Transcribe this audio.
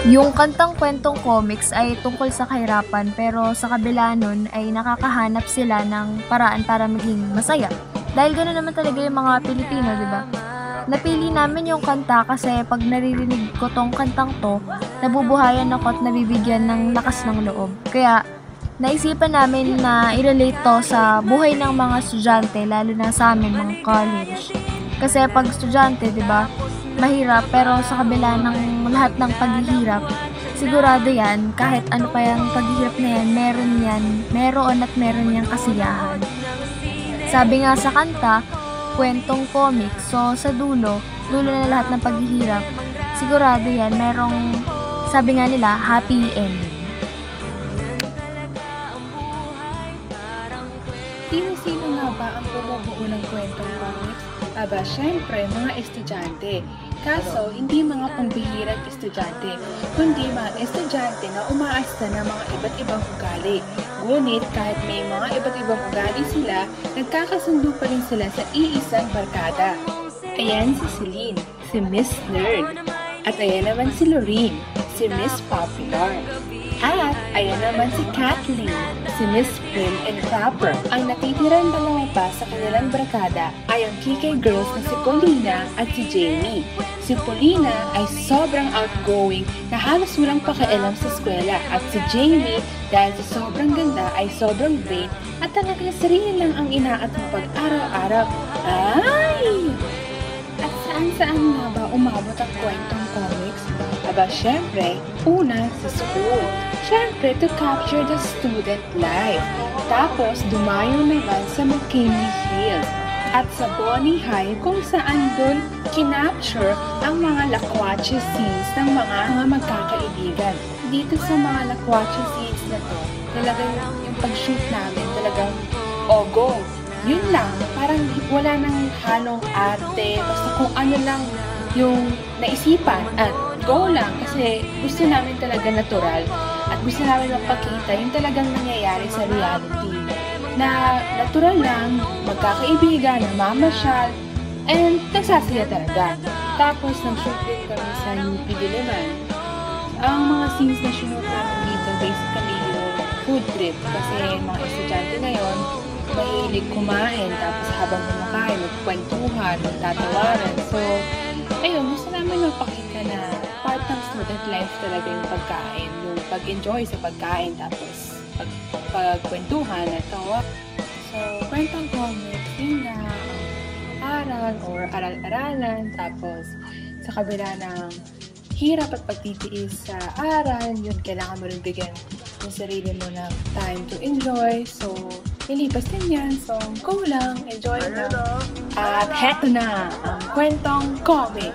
Yung kantang kwentong comics ay tungkol sa kahirapan pero sa kabila nun ay nakakahanap sila ng paraan para maging masaya. Dahil gano'n naman talaga yung mga Pilipino, di ba? Napili namin yung kanta kasi pag naririnig ko tong kantang to, nabubuhayan ako at nabibigyan ng lakas ng loob. Kaya naisipan namin na i-relate to sa buhay ng mga estudyante, lalo na sa amin, mga college. Kasi pag estudyante, di ba, mahirap pero sa kabila ng lahat ng paghihirap, sigurado yan, kahit ano pa yung paghihirap na yan, meron at meron yang kasiyahan. Sabi nga sa kanta, kwentong comics, so sa dulo na lahat ng paghihirap, sigurado yan, merong, sabi nga nila, happy ending. Sino-sino nga ba ang bumubuo ng kwentong comics? Aba, syempre, mga estudyante. Kaso, hindi mga pambihirang estudyante, kundi mga estudyante na umaasta ng mga iba't ibang ugali. Ngunit, kahit may mga iba't ibang ugali sila, nagkakasundo pa rin sila sa iisang barkada. Ayan si Celine, si Miss Nerd. At ayan naman si Lorene, si Miss Popular. At ayan naman si Kathleen, si Miss Prim and Proper. Ang natitirang dalawa pa sa kanilang barkada ay ang KK girls na si Paulina at si Jamie. Si Paulina ay sobrang outgoing na halos walang pakialam sa eskwela at si Jamie dahil sa sobrang ganda ay sobrang vain at talagang sarili lang ang inaat ng pag-araw-araw. Ay! At saan-saan nga ba umabot ang kwentong comics? Aba, syempre, una sa school. Syempre, to capture the student life. Tapos, dumayo naman sa McKinley Hills. At sa Bonnie High, kung saan doon kinapture ang mga lakwache scenes ng mga magkakaibigan. Dito sa mga lakwache scenes na to, talagang yung pag-shoot namin, talagang, go! Yun lang, parang wala nang halong arte, basta kung ano lang yung naisipan at go lang kasi gusto namin talaga natural at gusto namin magpakita yung talagang nangyayari sa reality na natural lang, magkakaibigan, namamasyal, and nagsasaya talaga. Tapos nag-shoot din kami sa UP Diliman. Ang mga scenes na shoot namin dito basically yung food trip kasi mga estudyante ngayon mahilig kumain, tapos habang kumakain, magkwentuhan, magtatawanan. So, ayun, gusto namin magpakita na part ng student life talaga yung pagkain, yung pag-enjoy sa pagkain, tapos pagkwentuhan at tawa. So, kwentong comics, yun na aral or aral-aralan, tapos sa kabila ng hirap at pagtitiis sa aral, yun, kailangan mo rin bigyan yung sarili mo ng time to enjoy. So, nilipas din yan. So, go lang, enjoy lang. At heto na ang kwentong comic.